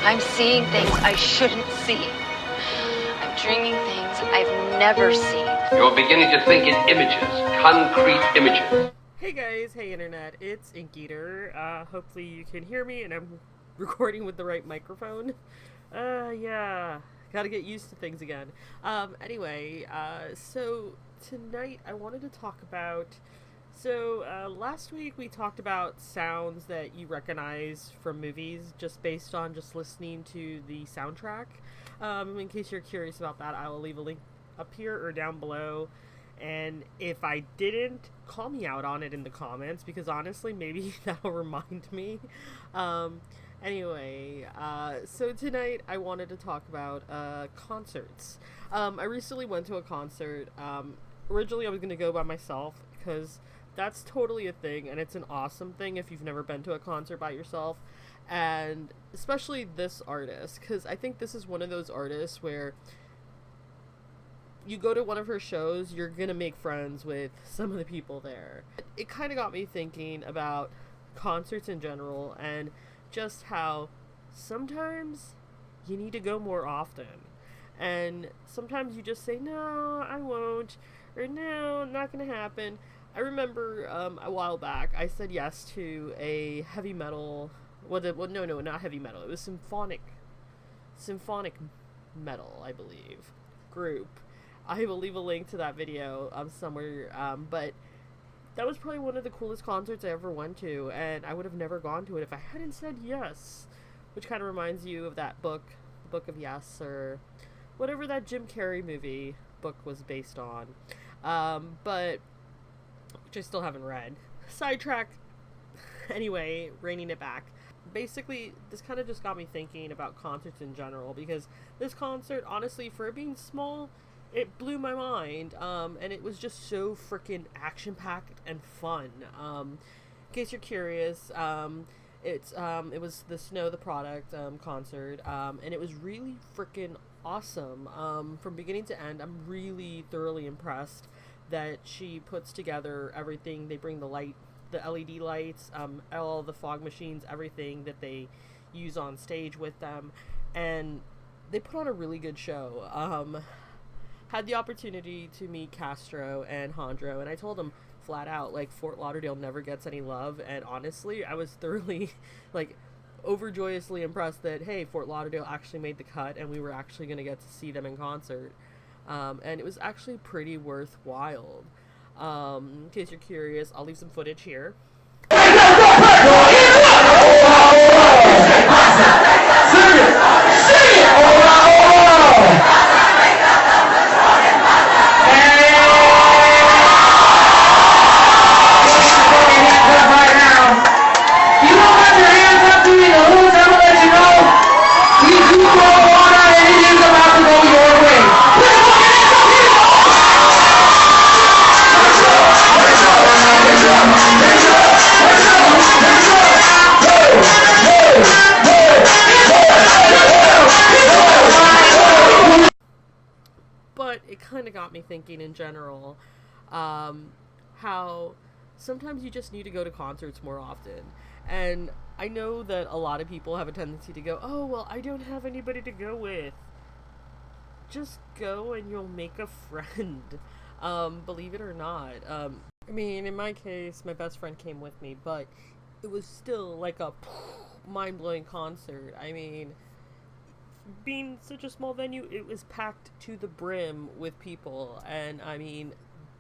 I'm seeing things I shouldn't see. I'm dreaming things I've never seen. You're beginning to think in images, concrete images. Hey guys, hey internet, it's Inkeater. Hopefully you can hear me and I'm recording with the right microphone. Yeah, gotta get used to things again. Anyway, so tonight I wanted to talk about, last week we talked about sounds that you recognize from movies just based on just listening to the soundtrack. In case you're curious about that, I will leave a link up here or down below. And if I didn't, call me out on it in the comments, because honestly, maybe that'll remind me. Anyway, so tonight I wanted to talk about concerts. I recently went to a concert. Originally I was going to go by myself, because that's totally a thing, and it's an awesome thing if you've never been to a concert by yourself. And especially this artist, because I think this is one of those artists where you go to one of her shows, you're gonna make friends with some of the people there. It kind of got me thinking about concerts in general, and just how sometimes you need to go more often. And sometimes you just say, no, I won't, or no, not gonna happen. I remember a while back, I said yes to a heavy metal, no, not heavy metal, it was symphonic metal, I believe, group. I will leave a link to that video somewhere, but that was probably one of the coolest concerts I ever went to, and I would have never gone to it if I hadn't said yes, which kind of reminds you of that book, The Book of Yes, or whatever that Jim Carrey movie book was based on, but, which I still haven't read. Sidetrack. Anyway, reining it back. Basically, this kind of just got me thinking about concerts in general, because this concert, honestly, for it being small, it blew my mind, and it was just so freaking action-packed and fun. In case you're curious, it was the SnowThaProduct concert, and it was really freaking awesome. From beginning to end, I'm really thoroughly impressed that she puts together everything. They bring the LED lights, all the fog machines, everything that they use on stage with them, and they put on a really good show. Had the opportunity to meet Castro and Hondro, and I told them flat out, like, Fort Lauderdale never gets any love, and honestly, I was thoroughly, like, overjoyously impressed that, hey, Fort Lauderdale actually made the cut, and we were actually going to get to see them in concert, and it was actually pretty worthwhile. In case you're curious, I'll leave some footage here. But it kind of got me thinking in general, how sometimes you just need to go to concerts more often. And I know that a lot of people have a tendency to go, oh, well, I don't have anybody to go with. Just go and you'll make a friend. Believe it or not. I mean, in my case, my best friend came with me, but it was still like a mind-blowing concert. I mean, being such a small venue, it was packed to the brim with people, and I mean,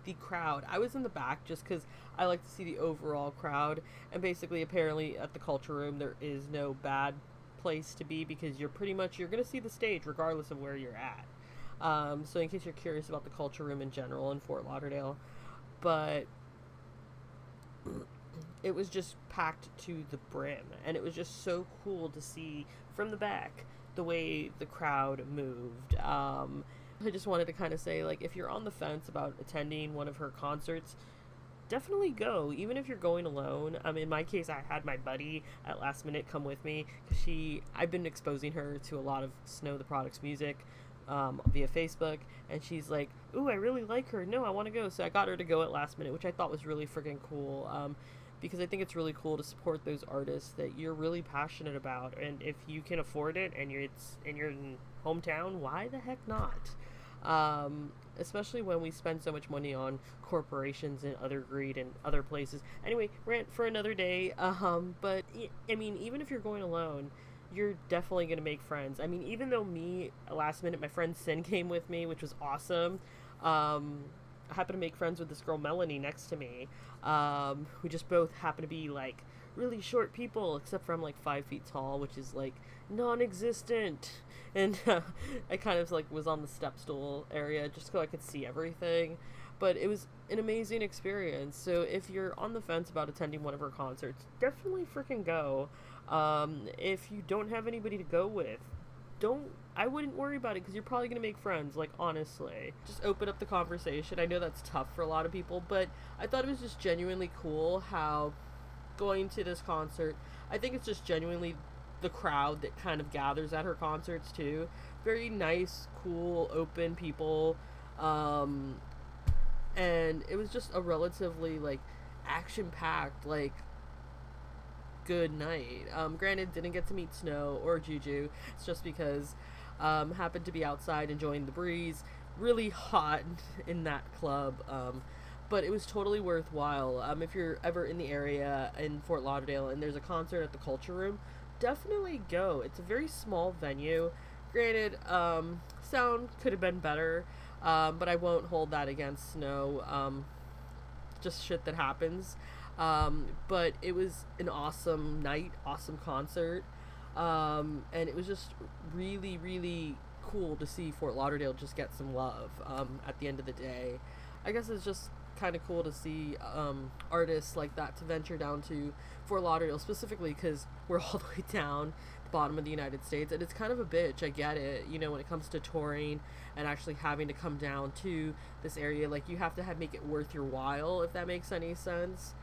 the crowd, I was in the back just because I like to see the overall crowd, and basically, apparently, at the Culture Room, there is no bad place to be, because you're gonna see the stage regardless of where you're at. So in case you're curious about the Culture Room in general in Fort Lauderdale, but it was just packed to the brim, and it was just so cool to see from the back the way the crowd moved. I just wanted to kind of say, like, if you're on the fence about attending one of her concerts, definitely go, even if you're going alone. In my case, I had my buddy at last minute come with me, because I've been exposing her to a lot of SnowThaProduct's music via Facebook, and she's like, ooh, I really like her, no, I want to go, so I got her to go at last minute, which I thought was really freaking cool. because I think it's really cool to support those artists that you're really passionate about, and if you can afford it and it's in your hometown, why the heck not? Especially when we spend so much money on corporations and other greed and other places. Anyway, rant for another day. But I mean, even if you're going alone, you're definitely going to make friends. I mean, even though last minute, my friend Sin came with me, which was awesome. I happened to make friends with this girl, Melanie, next to me. We just both happen to be, like, really short people, except for I'm, like, 5 feet tall, which is, like, non-existent. And I kind of, like, was on the step stool area just so I could see everything. But it was an amazing experience. So if you're on the fence about attending one of her concerts, definitely freaking go. If you don't have anybody to go with, I wouldn't worry about it, because you're probably going to make friends, like, honestly. Just open up the conversation. I know that's tough for a lot of people, but I thought it was just genuinely cool how going to this concert, I think it's just genuinely the crowd that kind of gathers at her concerts, too. Very nice, cool, open people, and it was just a relatively, like, action-packed, like, good night. Granted, didn't get to meet Snow or Juju. It's just because happened to be outside enjoying the breeze. Really hot in that club, but it was totally worthwhile. If you're ever in the area in Fort Lauderdale and there's a concert at the Culture Room, definitely go. It's a very small venue. Granted, sound could have been better, but I won't hold that against Snow. Just shit that happens. But it was an awesome night, awesome concert, and it was just really, really cool to see Fort Lauderdale just get some love, at the end of the day. I guess it's just kind of cool to see, artists like that to venture down to Fort Lauderdale, specifically because we're all the way down the bottom of the United States, and it's kind of a bitch, I get it, you know, when it comes to touring and actually having to come down to this area, like, you have to make it worth your while, if that makes any sense.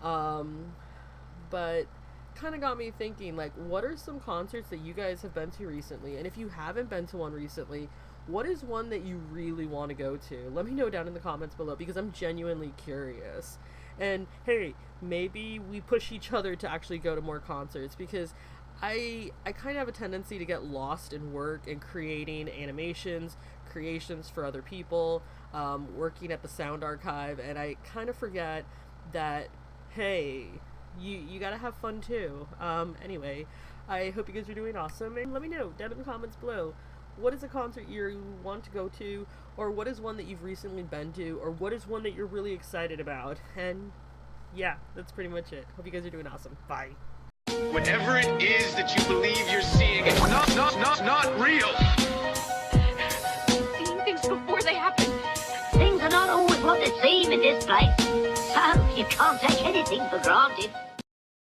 But kind of got me thinking, like, what are some concerts that you guys have been to recently? And if you haven't been to one recently, what is one that you really want to go to? Let me know down in the comments below, because I'm genuinely curious. And hey, maybe we push each other to actually go to more concerts, because I kind of have a tendency to get lost in work and creating creations for other people, working at the sound archive, and I kind of forget that, hey, you gotta have fun too. Anyway, I hope you guys are doing awesome, and let me know down in the comments below, what is a concert you want to go to, or what is one that you've recently been to, or what is one that you're really excited about. And yeah, that's pretty much it. Hope you guys are doing awesome. Bye. Whatever it is that you believe you're seeing, it's not real. Seeing things before they happen. Things are not always what they seem in this place. So you can't take anything for granted.